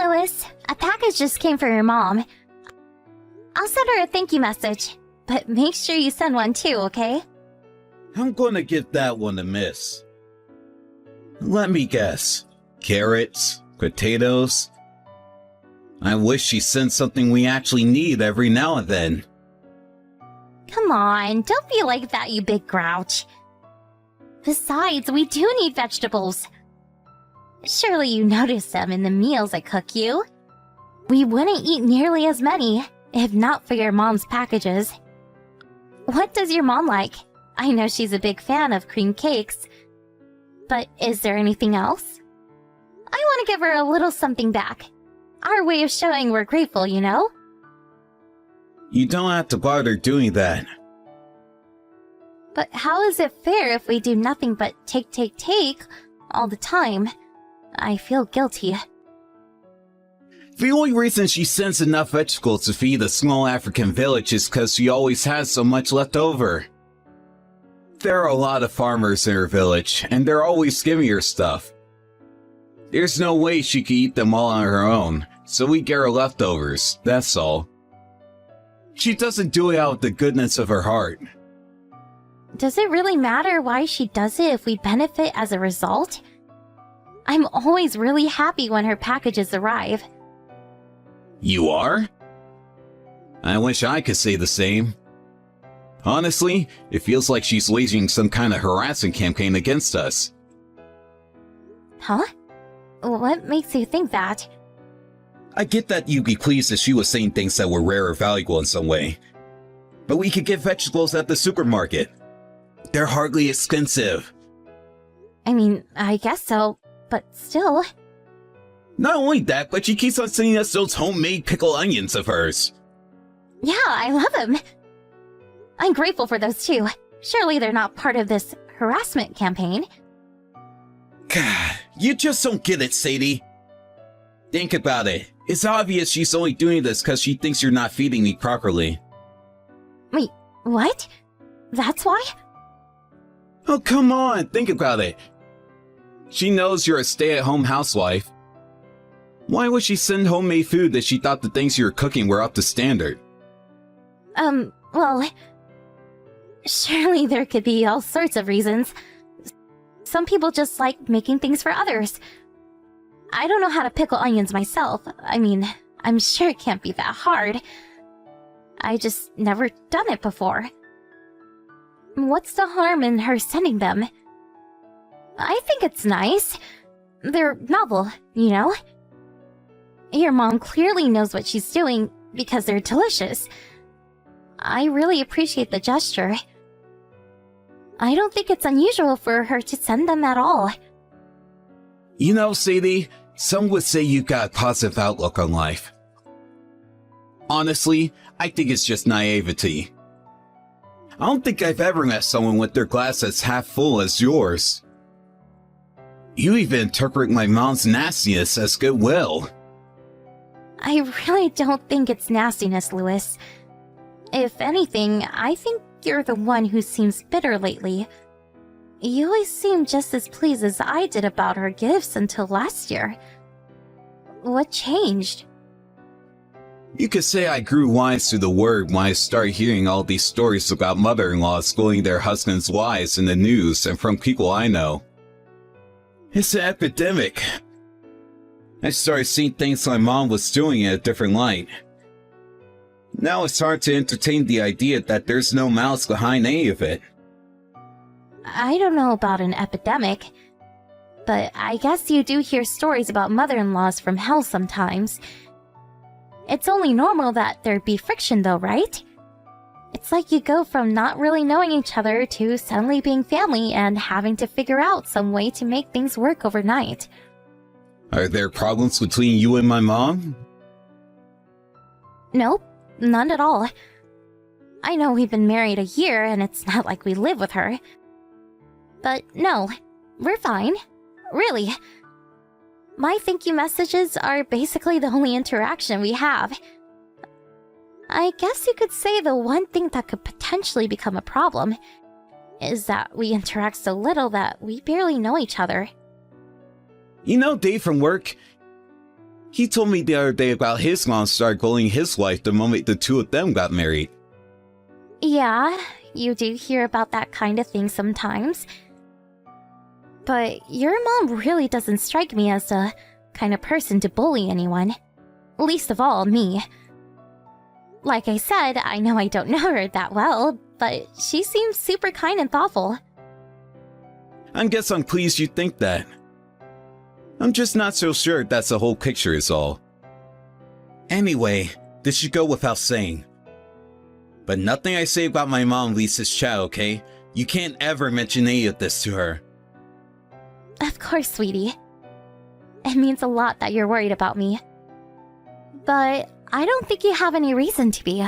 Louis. A package just came for your mom. I'll send her a thank you message, but make sure you send one too, okay? I'm gonna give that one a miss. Let me guess. Carrots? Potatoes? I wish she sent something we actually need every now and then. Come on, don't be like that, you big grouch. Besides, we do need vegetables. Surely you notice them in the meals I cook you. We wouldn't eat nearly as many if not for your mom's packages. What does your mom like? I know she's a big fan of cream cakes. But is there anything else? I want to give her a little something back. Our way of showing we're grateful, you know? You don't have to bother doing that. But how is it fair if we do nothing but take all the time? I feel guilty. The only reason she sends enough vegetables to feed a small African village is because she always has so much left over. There are a lot of farmers in her village, and they're always giving her stuff. There's no way she could eat them all on her own, so we get her leftovers, that's all. She doesn't do it out of the goodness of her heart. Does it really matter why she does it if we benefit as a result? I'm always really happy when her packages arrive. You are? I wish I could say the same. Honestly, it feels like she's waging some kind of harassment campaign against us. Huh? What makes you think that? I get that you'd be pleased if she was saying things that were rare or valuable in some way. But we could get vegetables at the supermarket. They're hardly expensive. I mean, I guess so, but still. Not only that, but she keeps on sending us those homemade pickled onions of hers. Yeah, I love them. I'm grateful for those too. Surely they're not part of this harassment campaign. God, you just don't get it, Sadie. Think about it. It's obvious she's only doing this because she thinks you're not feeding me properly. Wait, what? That's why? Oh, come on, think about it. She knows you're a stay-at-home housewife. Why would she send homemade food if she thought the things you were cooking were up to standard? Well, surely there could be all sorts of reasons. Some people just like making things for others. I don't know how to pickle onions myself. I mean, I'm sure it can't be that hard. I just never done it before. What's the harm in her sending them? I think it's nice. They're novel, you know? Your mom clearly knows what she's doing because they're delicious. I really appreciate the gesture. I don't think it's unusual for her to send them at all. You know, Sadie, some would say you've got a positive outlook on life. Honestly, I think it's just naivety. I don't think I've ever met someone with their glass as half full as yours. You even interpret my mom's nastiness as goodwill. I really don't think it's nastiness, Louis. If anything, I think you're the one who seems bitter lately. You always seemed just as pleased as I did about her gifts until last year. What changed? You could say I grew wise to the word when I started hearing all these stories about mother-in-laws schooling their husbands' wives in the news and from people I know. It's an epidemic. I started seeing things my mom was doing in a different light. Now it's hard to entertain the idea that there's no malice behind any of it. I don't know about an epidemic, but I guess you do hear stories about mother-in-laws from hell sometimes. It's only normal that there'd be friction though, right? It's like you go from not really knowing each other to suddenly being family and having to figure out some way to make things work overnight. Are there problems between you and my mom? Nope, none at all. I know we've been married a year and it's not like we live with her. But no, we're fine. Really. My thank you messages are basically the only interaction we have. I guess you could say the one thing that could potentially become a problem is that we interact so little that we barely know each other. You know Dave from work? He told me the other day about his mom started bullying his wife the moment the two of them got married. Yeah, you do hear about that kind of thing sometimes. But your mom really doesn't strike me as the kind of person to bully anyone. Least of all, me. Like I said, I know I don't know her that well, but she seems super kind and thoughtful. I guess I'm pleased you think that. I'm just not so sure that's the whole picture is all. Anyway, this should go without saying. But nothing I say about my mom leaves this chat, okay? You can't ever mention any of this to her. Of course, sweetie. It means a lot that you're worried about me. But I don't think you have any reason to be.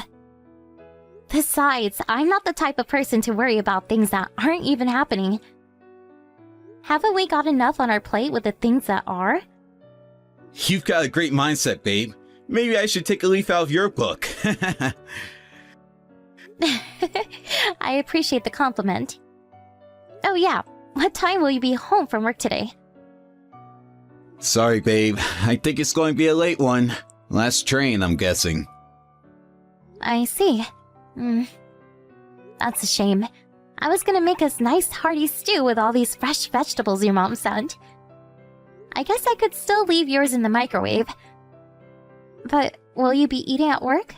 Besides, I'm not the type of person to worry about things that aren't even happening. Haven't we got enough on our plate with the things that are? You've got a great mindset, babe. Maybe I should take a leaf out of your book. I appreciate the compliment. Oh yeah, what time will you be home from work today? Sorry, babe. I think it's going to be a late one. Last train, I'm guessing. I see. That's a shame. I was gonna make us nice hearty stew with all these fresh vegetables your mom sent. I guess I could still leave yours in the microwave. But will you be eating at work?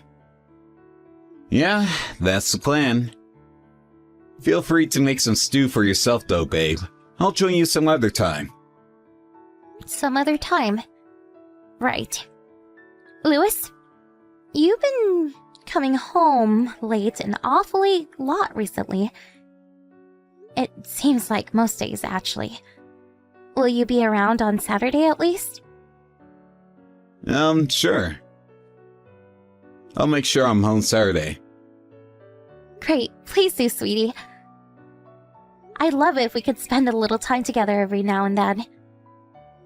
Yeah, that's the plan. Feel free to make some stew for yourself though, babe. I'll join you some other time. Some other time. Right. Lewis, you've been coming home late an awfully lot recently. It seems like most days, actually. Will you be around on Saturday at least? Sure. I'll make sure I'm home Saturday. Great, please do, sweetie. I'd love it if we could spend a little time together every now and then.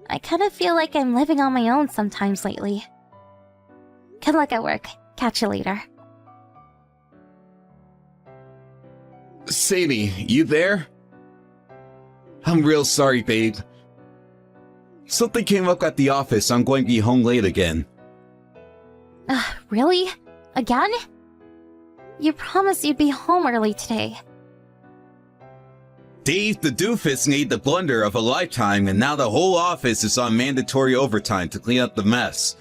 I kind of feel like I'm living on my own sometimes lately. Good luck at work. Catch you later. Sadie, you there? I'm real sorry, babe. Something came up at the office. I'm going to be home late again. Really? Again? You promised you'd be home early today. Dave the doofus made the blunder of a lifetime, and now the whole office is on mandatory overtime to clean up the mess.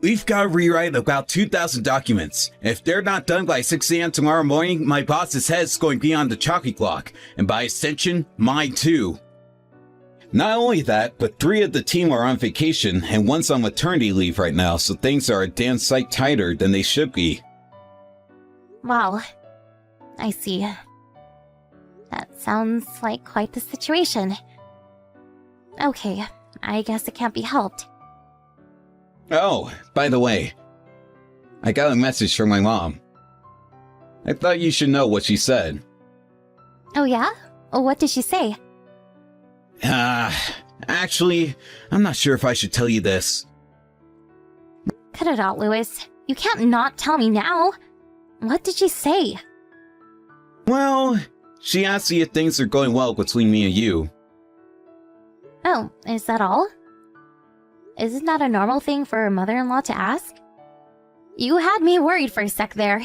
We've got to rewrite about 2,000 documents. If they're not done by 6 a.m. tomorrow morning, my boss's head's going to be on the chocky clock, and by extension, mine too. Not only that, but 3 of the team are on vacation, and one's on maternity leave right now, so things are a damn sight tighter than they should be. Wow. I see. That sounds like quite the situation. Okay, I guess it can't be helped. Oh, by the way, I got a message from my mom. I thought you should know what she said. Oh yeah? What did she say? Actually, I'm not sure if I should tell you this. Cut it out, Lewis. You can't not tell me now. What did she say? Well, she asked me if things are going well between me and you. Oh, is that all? Isn't that a normal thing for a mother-in-law to ask? You had me worried for a sec there.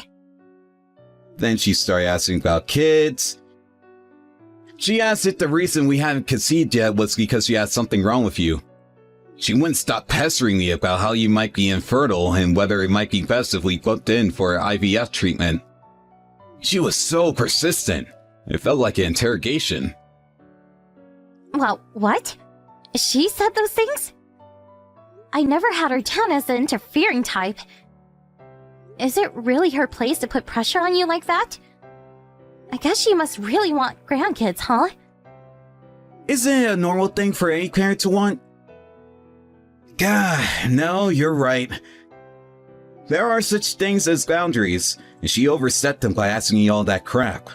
Then she started asking about kids. She asked if the reason we hadn't conceived yet was because you had something wrong with you. She wouldn't stop pestering me about how you might be infertile and whether it might be best if we booked in for IVF treatment. She was so persistent. It felt like an interrogation. Well, what? She said those things? I never had her down as the interfering type. Is it really her place to put pressure on you like that? I guess she must really want grandkids, huh? Isn't it a normal thing for any parent to want? God, no, you're right. There are such things as boundaries, and she overstepped them by asking me all that crap.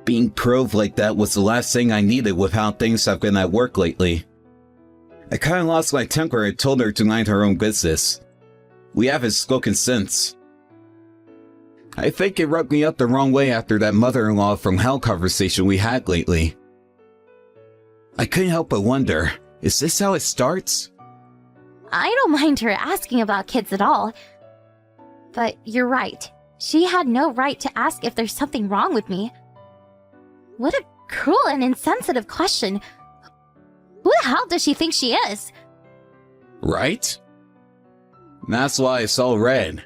Being probed like that was the last thing I needed with how things have been at work lately. I kinda lost my temper and told her to mind her own business. We haven't spoken since. I think it rubbed me up the wrong way after that mother-in-law from hell conversation we had lately. I couldn't help but wonder, is this how it starts? I don't mind her asking about kids at all. But you're right. She had no right to ask if there's something wrong with me. What a cruel and insensitive question. Who the hell does she think she is? Right? That's why I saw red.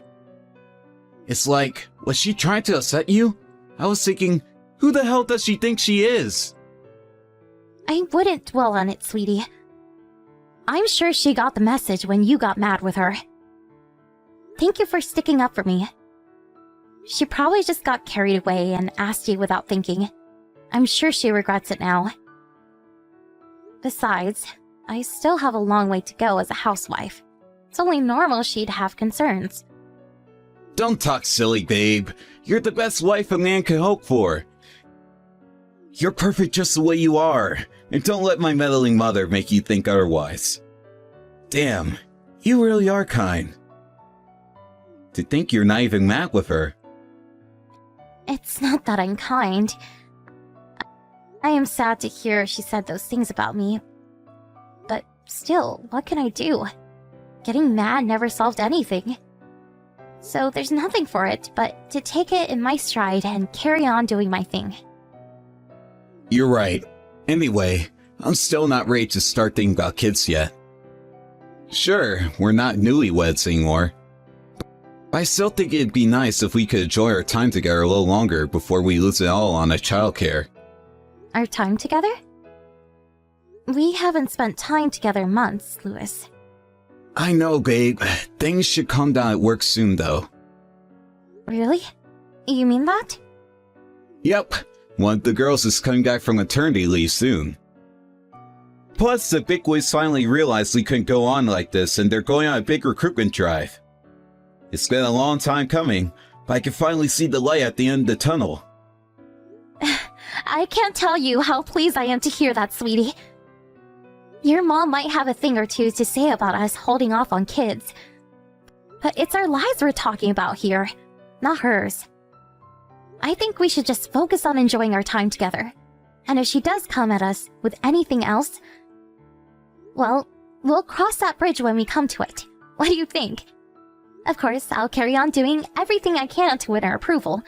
It's like, was she trying to upset you? I was thinking, who the hell does she think she is? I wouldn't dwell on it, sweetie. I'm sure she got the message when you got mad with her. Thank you for sticking up for me. She probably just got carried away and asked you without thinking. I'm sure she regrets it now. Besides, I still have a long way to go as a housewife. It's only normal she'd have concerns. Don't talk silly, babe. You're the best wife a man could hope for. You're perfect just the way you are, and don't let my meddling mother make you think otherwise. Damn, you really are kind. To think you're not even mad with her. It's not that I'm kind. I am sad to hear she said those things about me. But still, what can I do? Getting mad never solved anything. So there's nothing for it but to take it in my stride and carry on doing my thing. You're right. Anyway, I'm still not ready to start thinking about kids yet. Sure, we're not newlyweds anymore. But I still think it'd be nice if we could enjoy our time together a little longer before we lose it all on a childcare. Our time together? We haven't spent time together in months, Louis. I know, babe. Things should calm down at work soon, though. Really? You mean that? Yep. One of the girls is coming back from maternity leave soon. Plus, the bigwigs finally realized we couldn't go on like this, and they're going on a big recruitment drive. It's been a long time coming, but I can finally see the light at the end of the tunnel. I can't tell you how pleased I am to hear that, sweetie. Your mom might have a thing or two to say about us holding off on kids. But it's our lives we're talking about here, not hers. I think we should just focus on enjoying our time together. And if she does come at us with anything else, well, we'll cross that bridge when we come to it. What do you think? Of course, I'll carry on doing everything I can to win her approval.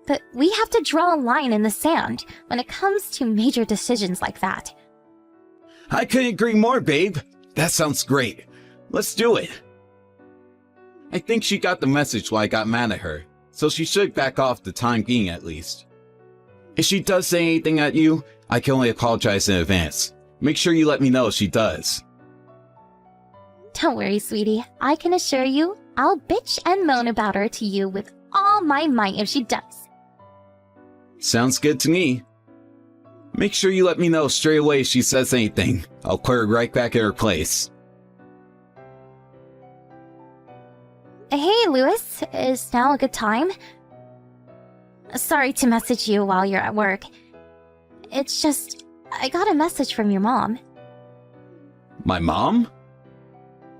But we have to draw a line in the sand when it comes to major decisions like that. I couldn't agree more, babe. That sounds great. Let's do it. I think she got the message why I got mad at her, so she should back off the time being at least. If she does say anything at you, I can only apologize in advance. Make sure you let me know if she does. Don't worry, sweetie. I can assure you, I'll bitch and moan about her to you with all my might if she does. Sounds good to me. Make sure you let me know straight away if she says anything. I'll put her right back in her place. Hey, Louis. Is now a good time? Sorry to message you while you're at work. It's just, I got a message from your mom. My mom?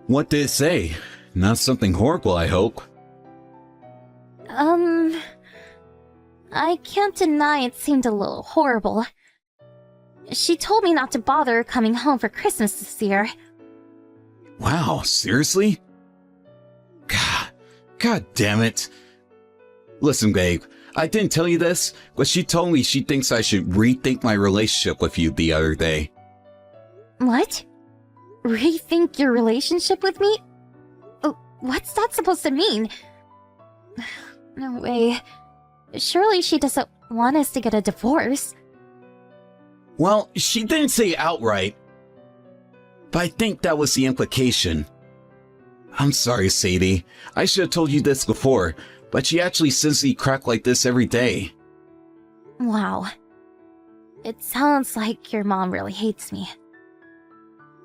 What did it say? Not something horrible, I hope. I can't deny it seemed a little horrible. She told me not to bother coming home for Christmas this year. Wow, seriously? God damn it. Listen, babe, I didn't tell you this, but she told me she thinks I should rethink my relationship with you the other day. What? Rethink your relationship with me? Oh, what's that supposed to mean? No way. Surely she doesn't want us to get a divorce. Well, she didn't say it outright, but I think that was the implication. I'm sorry, Sadie. I should have told you this before, but she actually sends me crap like this every day. Wow. It sounds like your mom really hates me.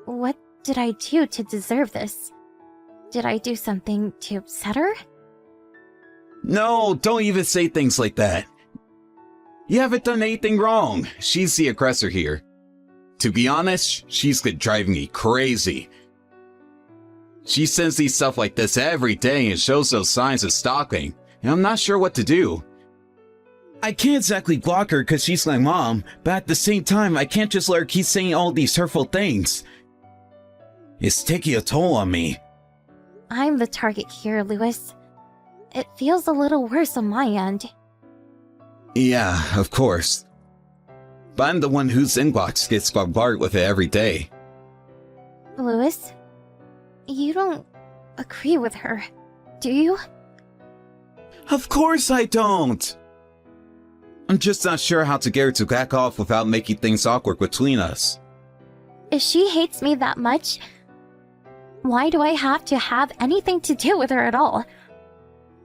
What did I do to deserve this? Did I do something to upset her? No, don't even say things like that. You haven't done anything wrong. She's the aggressor here. To be honest, she's driving me crazy. She sends me stuff like this every day and shows those signs of stalking, and I'm not sure what to do. I can't exactly block her because she's my mom, but at the same time, I can't just let her keep saying all these hurtful things. It's taking a toll on me. I'm the target here, Lewis. It feels a little worse on my end. Yeah, of course. But I'm the one whose inbox gets bombarded with it every day. Lewis, you don't agree with her, do you? Of course I don't! I'm just not sure how to get her to back off without making things awkward between us. If she hates me that much, why do I have to have anything to do with her at all?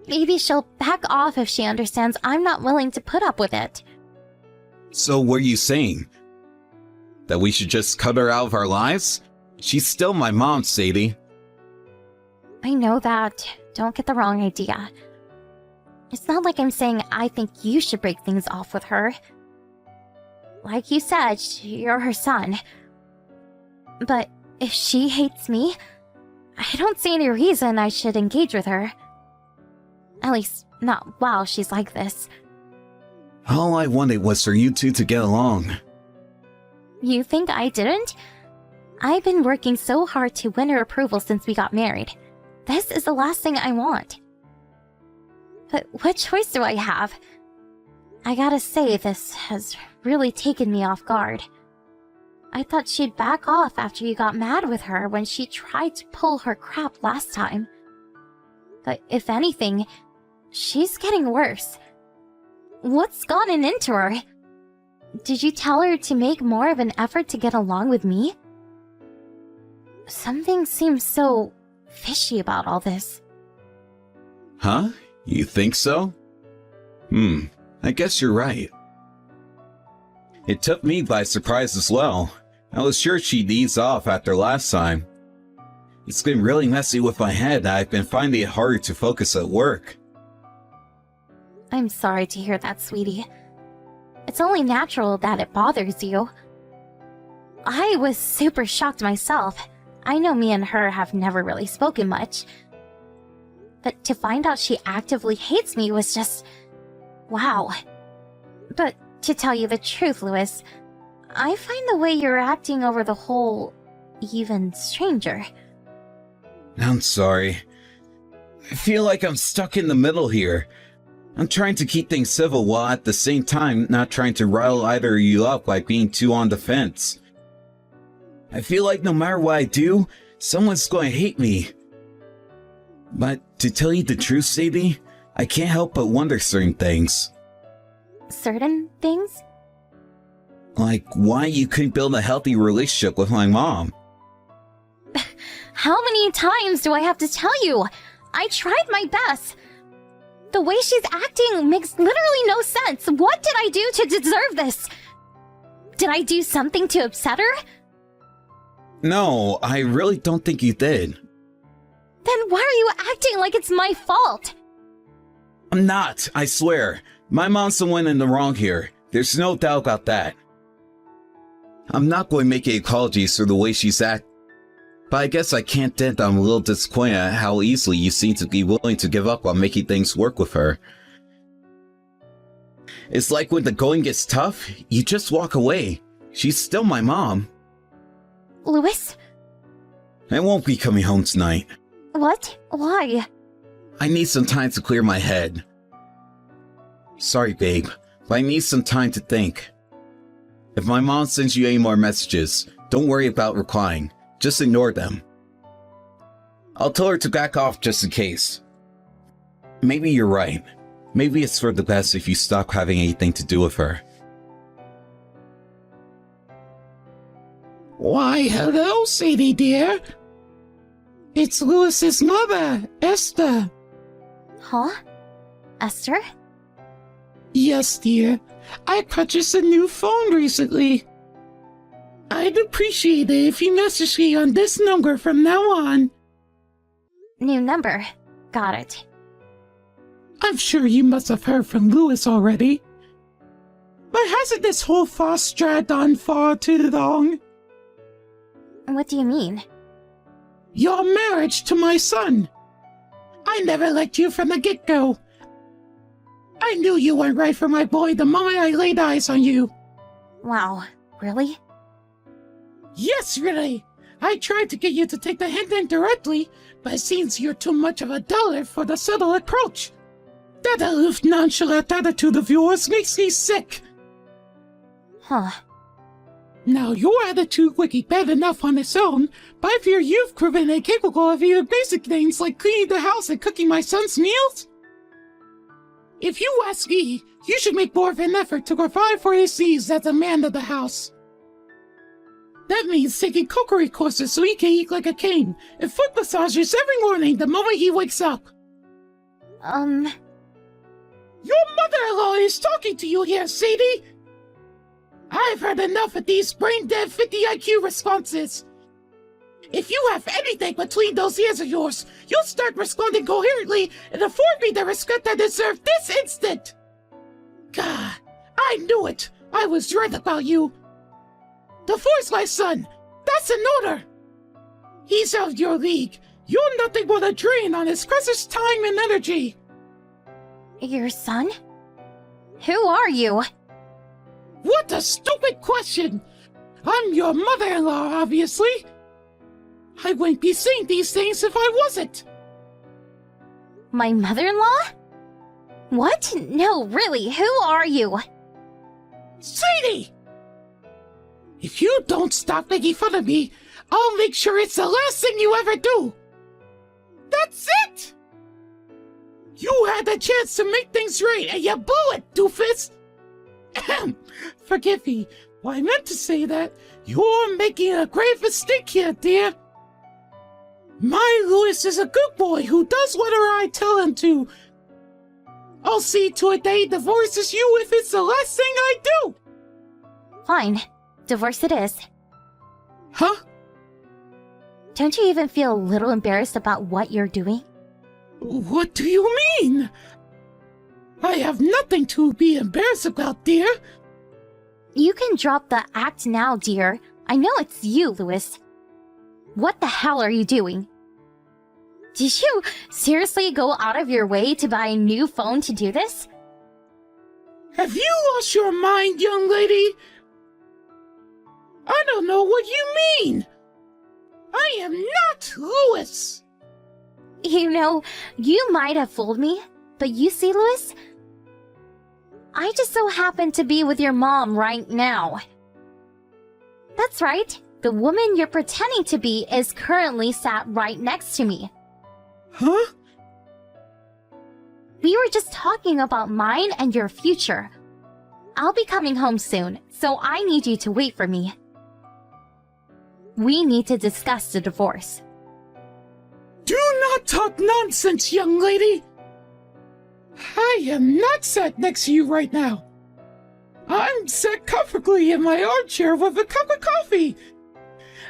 Maybe she'll back off if she understands I'm not willing to put up with it. So what are you saying? That we should just cut her out of our lives? She's still my mom, Sadie. I know that. Don't get the wrong idea. It's not like I'm saying I think you should break things off with her. Like you said, you're her son. But if she hates me, I don't see any reason I should engage with her. At least, not while she's like this. All I wanted was for you two to get along. You think I didn't? I've been working so hard to win her approval since we got married. This is the last thing I want. But what choice do I have? I gotta say, this has really taken me off guard. I thought she'd back off after you got mad with her when she tried to pull her crap last time. But if anything, she's getting worse. What's gotten into her? Did you tell her to make more of an effort to get along with me? Something seems so fishy about all this. Huh? You think so? I guess you're right. It took me by surprise as well. I was sure she'd ease off after last time. It's been really messy with my head. I've been finding it harder to focus at work. I'm sorry to hear that, sweetie. It's only natural that it bothers you. I was super shocked myself. I know me and her have never really spoken much. But to find out she actively hates me was just... wow. But to tell you the truth, Lewis, I find the way you're acting over the whole... even stranger. I'm sorry. I feel like I'm stuck in the middle here. I'm trying to keep things civil while at the same time not trying to rile either of you up by being too on the fence. I feel like no matter what I do, someone's going to hate me. But to tell you the truth, Sadie, I can't help but wonder certain things. Certain things? Like why you couldn't build a healthy relationship with my mom. How many times do I have to tell you? I tried my best. The way she's acting makes literally no sense. What did I do to deserve this? Did I do something to upset her? No, I really don't think you did. Then why are you acting like it's my fault? I'm not, I swear. My mom's the one in the wrong here. There's no doubt about that. I'm not going to make any apologies for the way she's acting. But I guess I can't deny that I'm a little disappointed at how easily you seem to be willing to give up on making things work with her. It's like when the going gets tough, you just walk away. She's still my mom. Lewis? I won't be coming home tonight. What? Why? I need some time to clear my head. Sorry, babe, but I need some time to think. If my mom sends you any more messages, don't worry about replying. Just ignore them. I'll tell her to back off just in case. Maybe you're right. Maybe it's for the best if you stop having anything to do with her. Why, hello, Sadie dear. It's Lewis's mother, Esther. Huh? Esther? Yes, dear. I purchased a new phone recently. I'd appreciate it if you message me on this number from now on. New number. Got it. I'm sure you must have heard from Lewis already. But hasn't this whole farce dragged on far too long? What do you mean? Your marriage to my son. I never liked you from the get-go. I knew you weren't right for my boy the moment I laid eyes on you. Wow, really? Yes, really. I tried to get you to take the hint indirectly, but it seems you're too much of a dullard for the subtle approach. That aloof, nonchalant attitude of yours makes me sick. Huh. Now, your attitude would be bad enough on its own, but I fear you've proven incapable of even basic things like cleaning the house and cooking my son's meals. If you ask me, you should make more of an effort to provide for his needs as a man of the house. That means taking cookery courses so he can eat like a king, and foot massages every morning the moment he wakes up. Your mother-in-law is talking to you here, Sadie! I've heard enough of these brain-dead 50 IQ responses. If you have anything between those ears of yours, you'll start responding coherently and afford me the respect I deserve this instant! God, I knew it! I was right about you! Divorce my son! That's an order! He's out of your league. You're nothing but a drain on his precious time and energy! Your son? Who are you? What a stupid question! I'm your mother-in-law, obviously! I wouldn't be saying these things if I wasn't! My mother-in-law? What? No, really, who are you? Sadie! If you don't stop making fun of me, I'll make sure it's the last thing you ever do! That's it! You had the chance to make things right, and you blew it, doofus! Ahem. Forgive me, well, I meant to say that you're making a grave mistake here, dear. My Louis is a good boy who does whatever I tell him to. I'll see to it that he divorces you if it's the last thing I do! Fine. Divorce it is. Huh? Don't you even feel a little embarrassed about what you're doing? What do you mean? I have nothing to be embarrassed about, dear. You can drop the act now, dear. I know it's you, Louis. What the hell are you doing? Did you seriously go out of your way to buy a new phone to do this? Have you lost your mind, young lady? I don't know what you mean. I am not Louis. You know, you might have fooled me, but you see, Louis? I just so happen to be with your mom right now. That's right. The woman you're pretending to be is currently sat right next to me. Huh? We were just talking about mine and your future. I'll be coming home soon, so I need you to wait for me. We need to discuss the divorce. Do not talk nonsense, young lady. I am not sat next to you right now. I'm sat comfortably in my armchair with a cup of coffee.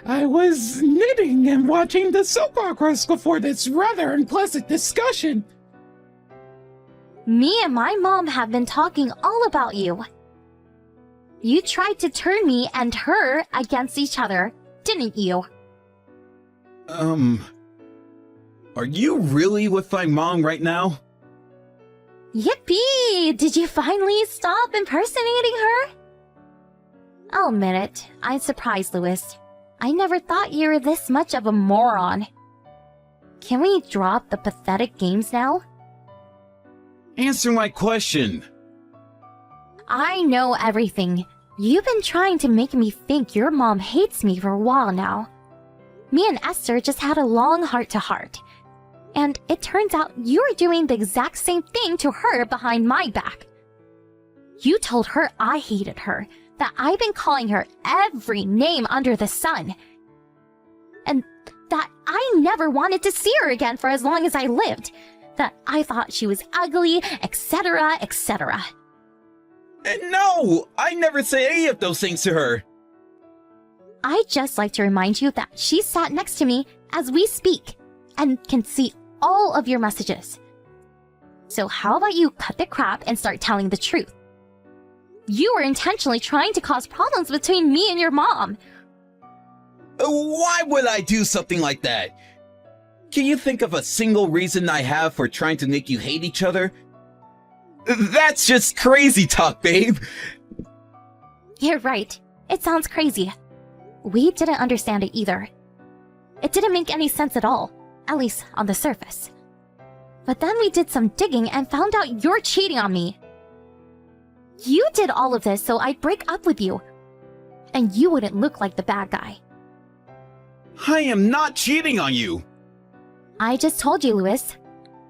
I was knitting and watching the soap operas before this rather unpleasant discussion. Me and my mom have been talking all about you. You tried to turn me and her against each other, didn't you? Are you really with my mom right now? Yippee! Did you finally stop impersonating her? I'll admit it, I'm surprised, Louis. I never thought you were this much of a moron. Can we drop the pathetic games now? Answer my question. I know everything. You've been trying to make me think your mom hates me for a while now. Me and Esther just had a long heart-to-heart. And it turns out you're doing the exact same thing to her behind my back. You told her I hated her, that I've been calling her every name under the sun, and that I never wanted to see her again for as long as I lived, that I thought she was ugly, etc., etc. No, I never say any of those things to her. I'd just like to remind you that she sat next to me as we speak and can see all of your messages. So how about you cut the crap and start telling the truth? You were intentionally trying to cause problems between me and your mom. Why would I do something like that? Can you think of a single reason I have for trying to make you hate each other? That's just crazy talk, babe. You're right. It sounds crazy. We didn't understand it either. It didn't make any sense at all, at least on the surface. But then we did some digging and found out you're cheating on me. You did all of this so I'd break up with you, and you wouldn't look like the bad guy. I am not cheating on you! I just told you, Louis.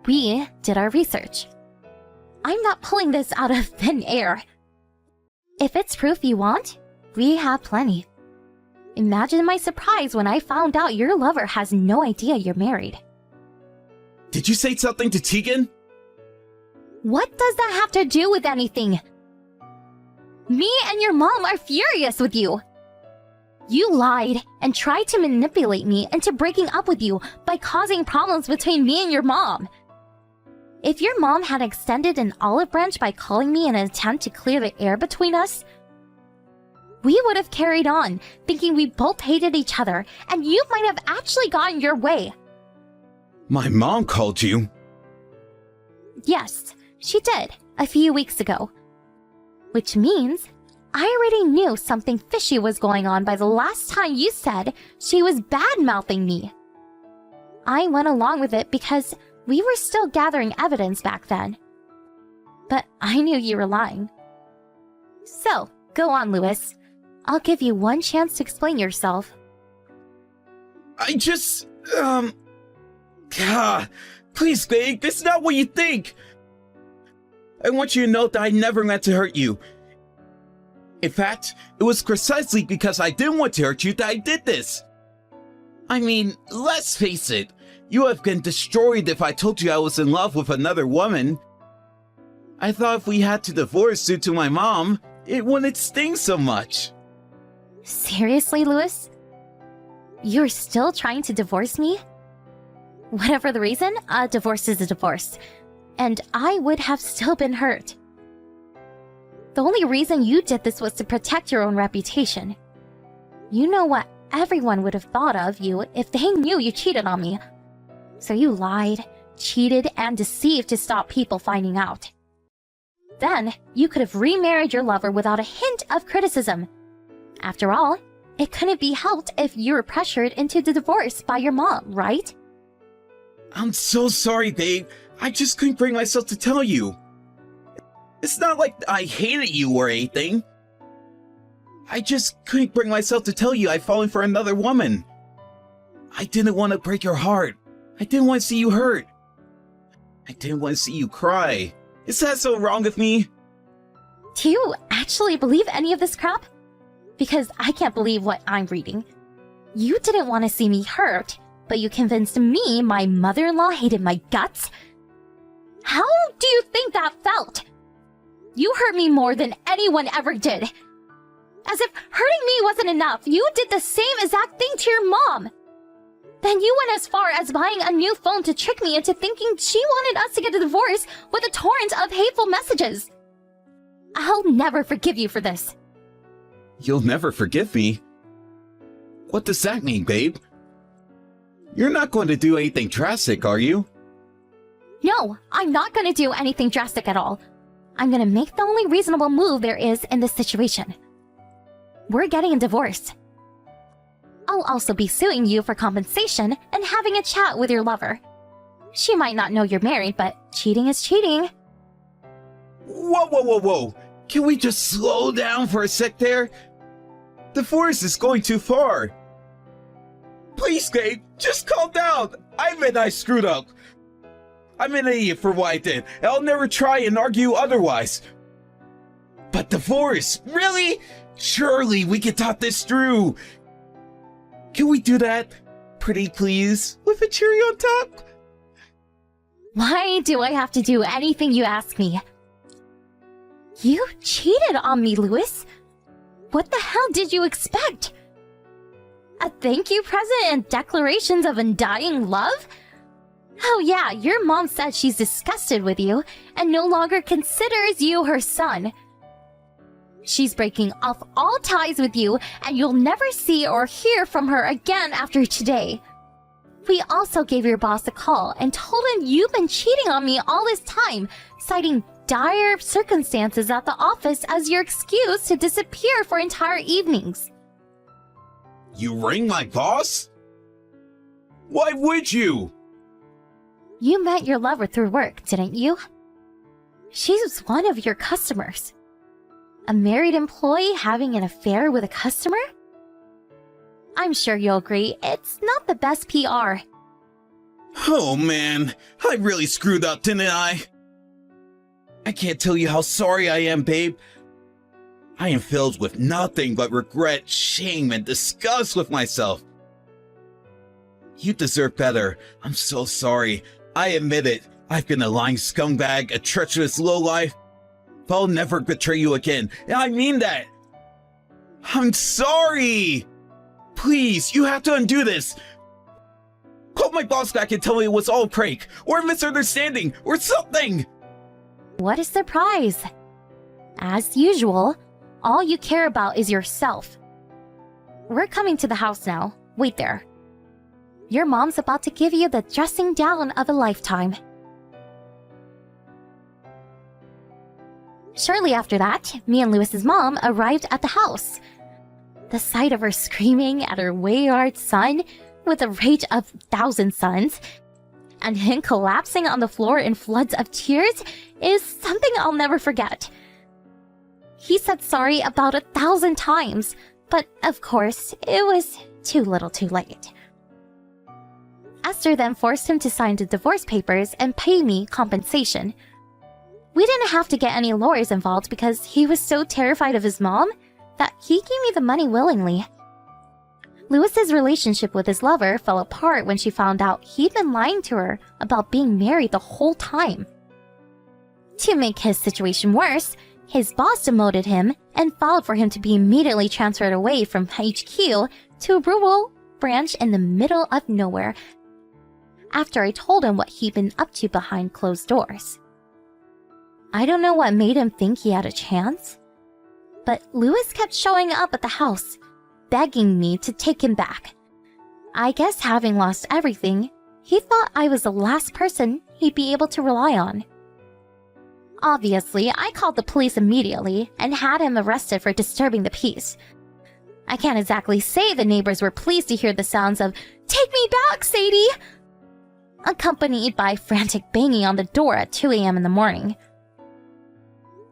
We did our research. I'm not pulling this out of thin air. If it's proof you want, we have plenty. Imagine my surprise when I found out your lover has no idea you're married. Did you say something to Tegan? What does that have to do with anything? Me and your mom are furious with you. You lied and tried to manipulate me into breaking up with you by causing problems between me and your mom. If your mom had extended an olive branch by calling me in an attempt to clear the air between us, we would have carried on, thinking we both hated each other, and you might have actually gotten your way. My mom called you? Yes, she did, a few weeks ago. Which means I already knew something fishy was going on by the last time you said she was bad-mouthing me. I went along with it because we were still gathering evidence back then. But I knew you were lying. So, go on, Louis. I'll give you one chance to explain yourself. I just, please, babe, this is not what you think. I want you to know that I never meant to hurt you. In fact, it was precisely because I didn't want to hurt you that I did this. I mean, let's face it, you have been destroyed if I told you I was in love with another woman. I thought if we had to divorce due to my mom, it wouldn't sting so much. Seriously, Louis? You're still trying to divorce me? Whatever the reason, a divorce is a divorce. And I would have still been hurt. The only reason you did this was to protect your own reputation. You know what everyone would have thought of you if they knew you cheated on me. So you lied, cheated, and deceived to stop people finding out. Then, you could have remarried your lover without a hint of criticism. After all, it couldn't be helped if you were pressured into the divorce by your mom, right? I'm so sorry, babe. I just couldn't bring myself to tell you. It's not like I hated you or anything. I just couldn't bring myself to tell you I've fallen for another woman. I didn't want to break your heart. I didn't want to see you hurt. I didn't want to see you cry. Is that so wrong of me? Do you actually believe any of this crap? Because I can't believe what I'm reading. You didn't want to see me hurt, but you convinced me my mother-in-law hated my guts? How do you think that felt? You hurt me more than anyone ever did. As if hurting me wasn't enough, you did the same exact thing to your mom. Then you went as far as buying a new phone to trick me into thinking she wanted us to get a divorce with a torrent of hateful messages. I'll never forgive you for this. You'll never forgive me? What does that mean, babe? You're not going to do anything drastic, are you? No, I'm not going to do anything drastic at all. I'm going to make the only reasonable move there is in this situation. We're getting a divorce. I'll also be suing you for compensation and having a chat with your lover. She might not know you're married, but cheating is cheating. Whoa. Can we just slow down for a sec there? Divorce is going too far. Please, babe, just calm down. I admit I screwed up. I'm an idiot for what I did, and I'll never try and argue otherwise. But divorce? Really? Surely we can talk this through. Can we do that? Pretty please? With a cherry on top? Why do I have to do anything you ask me? You cheated on me, Louis. What the hell did you expect? A thank you present and declarations of undying love? Oh yeah, your mom said she's disgusted with you and no longer considers you her son. She's breaking off all ties with you and you'll never see or hear from her again after today. We also gave your boss a call and told him you've been cheating on me all this time, citing dire circumstances at the office as your excuse to disappear for entire evenings. You rang my boss? Why would you? You met your lover through work, didn't you? She's one of your customers. A married employee having an affair with a customer? I'm sure you'll agree, it's not the best PR. Oh man, I really screwed up, didn't I? I can't tell you how sorry I am, babe. I am filled with nothing but regret, shame, and disgust with myself. You deserve better. I'm so sorry. I admit it. I've been a lying scumbag, a treacherous lowlife. But I'll never betray you again. And I mean that. I'm sorry. Please, you have to undo this. Call my boss back and tell me it was all a prank, or a misunderstanding, or something. What a surprise! As usual, all you care about is yourself. We're coming to the house now. Wait there. Your mom's about to give you the dressing down of a lifetime. Shortly after that, me and Lewis's mom arrived at the house. The sight of her screaming at her wayward son with the rage of 1,000 suns, and him collapsing on the floor in floods of tears is something I'll never forget. He said sorry about 1,000 times, but of course, it was too little too late. Esther then forced him to sign the divorce papers and pay me compensation. We didn't have to get any lawyers involved because he was so terrified of his mom that he gave me the money willingly. Lewis's relationship with his lover fell apart when she found out he'd been lying to her about being married the whole time. To make his situation worse, his boss demoted him and filed for him to be immediately transferred away from HQ to a rural branch in the middle of nowhere after I told him what he'd been up to behind closed doors. I don't know what made him think he had a chance, but Lewis kept showing up at the house, begging me to take him back. I guess having lost everything, he thought I was the last person he'd be able to rely on. Obviously, I called the police immediately and had him arrested for disturbing the peace. I can't exactly say the neighbors were pleased to hear the sounds of "Take me back, Sadie!" accompanied by frantic banging on the door at 2 a.m. in the morning.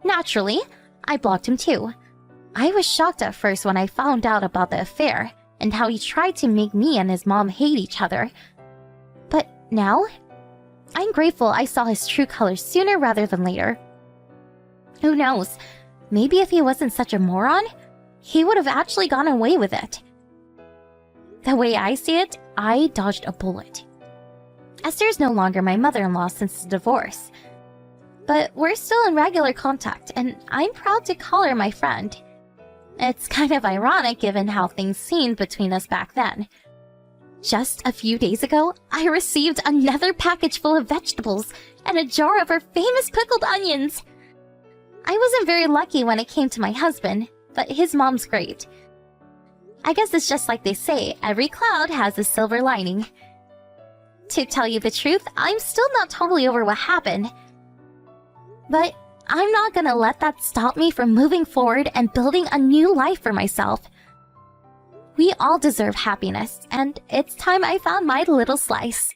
Naturally, I blocked him too. I was shocked at first when I found out about the affair and how he tried to make me and his mom hate each other. But now, I'm grateful I saw his true colors sooner rather than later. Who knows, maybe if he wasn't such a moron, he would have actually gone away with it. The way I see it, I dodged a bullet. Esther's no longer my mother-in-law since the divorce. But we're still in regular contact, and I'm proud to call her my friend. It's kind of ironic given how things seemed between us back then. Just a few days ago, I received another package full of vegetables and a jar of her famous pickled onions. I wasn't very lucky when it came to my husband, but his mom's great. I guess it's just like they say, every cloud has a silver lining. To tell you the truth, I'm still not totally over what happened. But I'm not gonna let that stop me from moving forward and building a new life for myself. We all deserve happiness, and it's time I found my little slice.